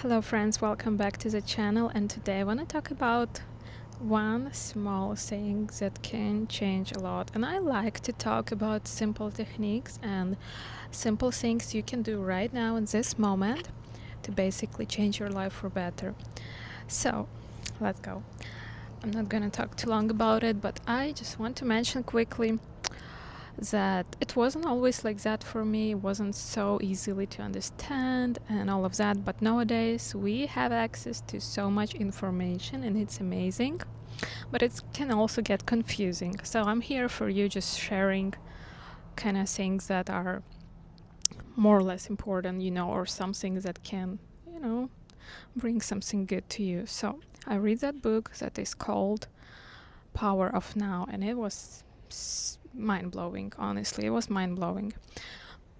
Hello friends, welcome back to the channel, and today I want to talk about one small thing that can change a lot. And I like to talk about simple techniques and simple things you can do right now in this moment to basically change your life for better. So let's go. I'm not gonna talk too long about it, but I just want to mention quickly that it wasn't always like that for me. It wasn't so easily to understand and all of that, but nowadays we have access to so much information and it's amazing, but it can also get confusing. So I'm here for you, just sharing kind of things that are more or less important, or some things that can, bring something good to you. So I read that book that is called Power of Now, and it was mind-blowing. Honestly, it was mind-blowing.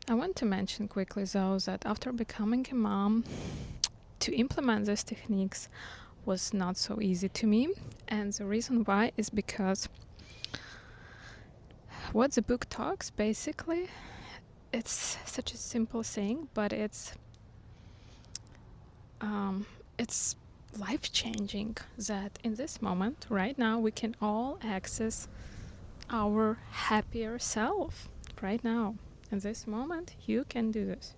I want to mention quickly though that after becoming a mom, to implement these techniques was not so easy to me, and the reason why is because what the book talks, basically, it's such a simple thing, but it's life-changing that in this moment right now we can all access our happier self right now. In this moment, you can do this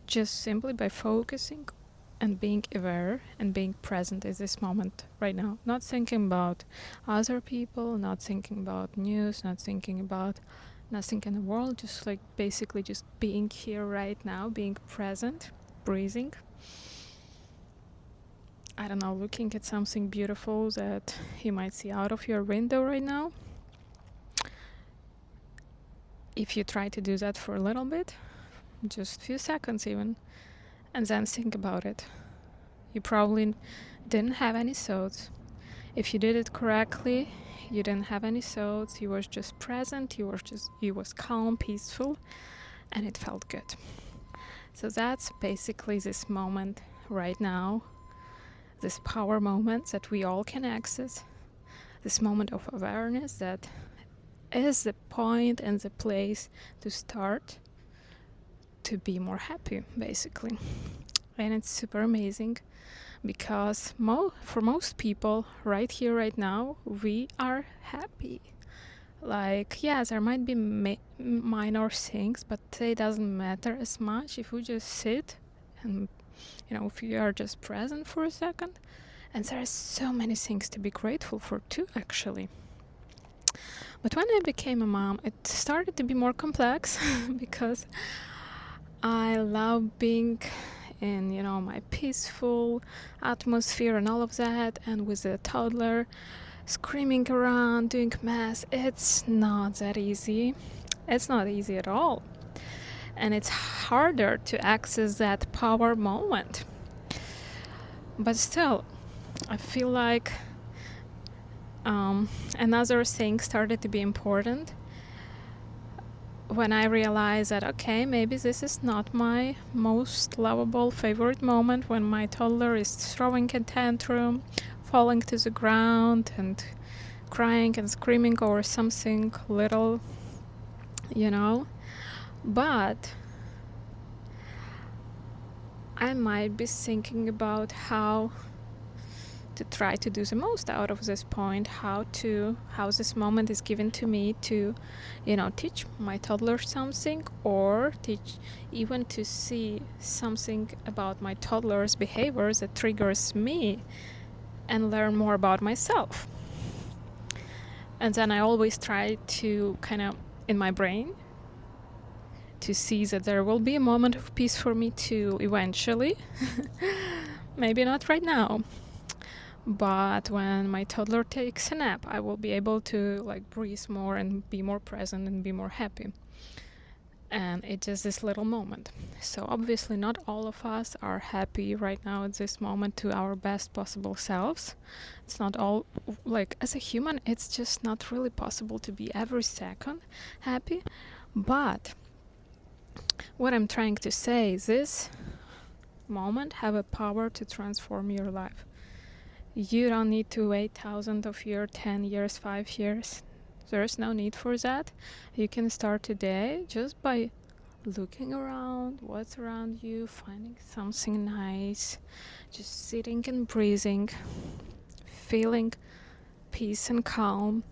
just simply by focusing and being aware and being present in this moment right now. Not thinking about other people, not thinking about news, not thinking about nothing in the world, just like basically just being here right now, being present, breathing. I don't know, looking at something beautiful that you might see out of your window right now. If you try to do that for a little bit, just a few seconds even, and then think about it, you probably didn't have any thoughts. If you did it correctly, you didn't have any thoughts, you was just present, you was calm, peaceful, and it felt good. So that's basically this moment right now, this power moment that we all can access, this moment of awareness that is the point and the place to start to be more happy, basically. And it's super amazing because for most people right here right now we are happy. Like, yeah, there might be minor things, but they doesn't matter as much if we just sit and if you are just present for a second. And there are so many things to be grateful for too, actually. But when I became a mom, it started to be more complex because I love being in my peaceful atmosphere and all of that, and with a toddler screaming around doing mess, it's not that easy. It's not easy at all, and it's harder to access that power moment. But still, I feel like another thing started to be important when I realized that, okay, maybe this is not my most lovable favorite moment, when my toddler is throwing a tantrum, falling to the ground and crying and screaming over something little, but I might be thinking about how to try to do the most out of this point, how this moment is given to me to teach my toddler something, or even to see something about my toddler's behavior that triggers me, and learn more about myself. And then I always try to kind of, in my brain, to see that there will be a moment of peace for me too eventually. Maybe not right now, but when my toddler takes a nap, I will be able to breathe more and be more present and be more happy. And it's just this little moment. So obviously not all of us are happy right now at this moment to our best possible selves. It's not all, as a human, it's just not really possible to be every second happy. But what I'm trying to say is this moment have a power to transform your life. You don't need to wait thousands of years, 10 years, 5 years. There's no need for that. You can start today just by looking around, what's around you, finding something nice, just sitting and breathing, feeling peace and calm,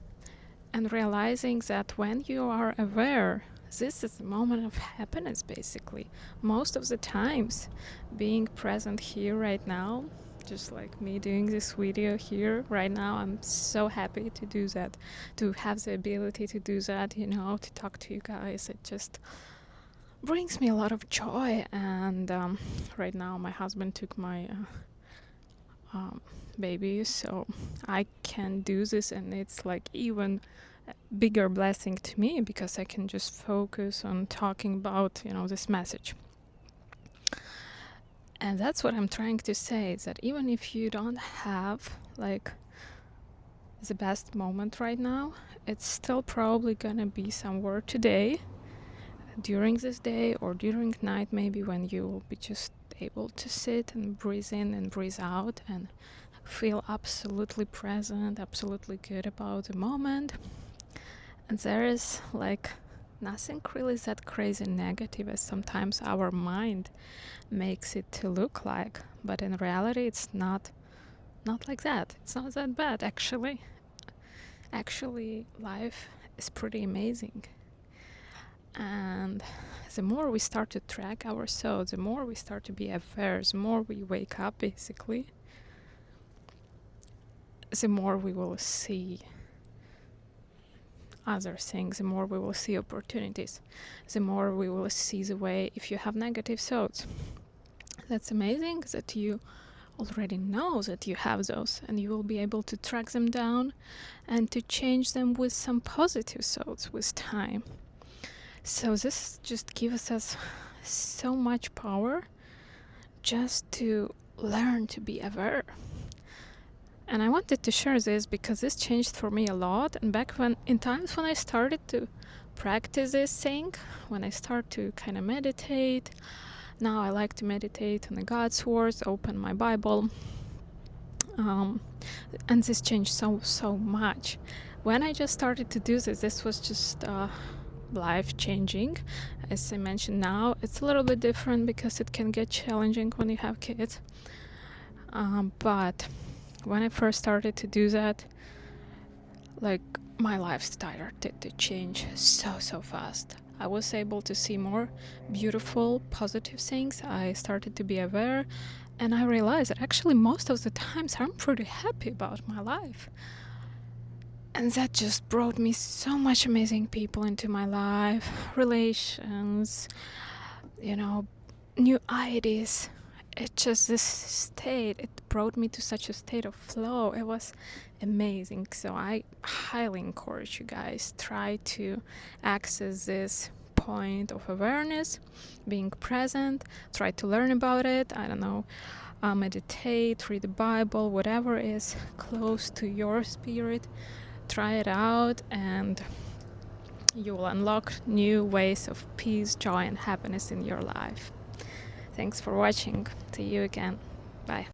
and realizing that when you are aware, this is a moment of happiness basically. Most of the times, being present here right now, just like me doing this video here right now, I'm so happy to do that, to have the ability to do that, to talk to you guys. It just brings me a lot of joy. And right now my husband took my baby, so I can do this, and it's like even a bigger blessing to me because I can just focus on talking about this message. And that's what I'm trying to say, is that even if you don't have like the best moment right now, it's still probably gonna be somewhere today, during this day or during night, maybe, when you will be just able to sit and breathe in and breathe out and feel absolutely present, absolutely good about the moment. And there is like nothing really that crazy negative as sometimes our mind makes it to look like, but in reality it's not like that. It's not that bad actually. Life is pretty amazing. And the more we start to track ourselves, the more we start to be aware, the more we wake up basically, the more we will see other things, the more we will see opportunities, the more we will see the way. If you have negative thoughts, that's amazing that you already know that you have those, and you will be able to track them down and to change them with some positive thoughts with time. So this just gives us so much power just to learn to be aware. And I wanted to share this because this changed for me a lot. And back in times when I started to practice this thing, when I start to kind of meditate, now I like to meditate on the God's words, open my Bible. And this changed so much. When I just started to do this was just life-changing. As I mentioned, now it's a little bit different because it can get challenging when you have kids. But when I first started to do that, like, my life started to change so fast. I was able to see more beautiful, positive things. I started to be aware, and I realized that actually most of the times I'm pretty happy about my life. And that just brought me so much amazing people into my life, relations, new ideas. It just, this state, it brought me to such a state of flow. It was amazing. So I highly encourage you guys, try to access this point of awareness, being present, try to learn about it. I don't know, meditate, read the Bible, whatever is close to your spirit. Try it out, and you will unlock new ways of peace, joy, and happiness in your life. Thanks for watching. See you again. Bye.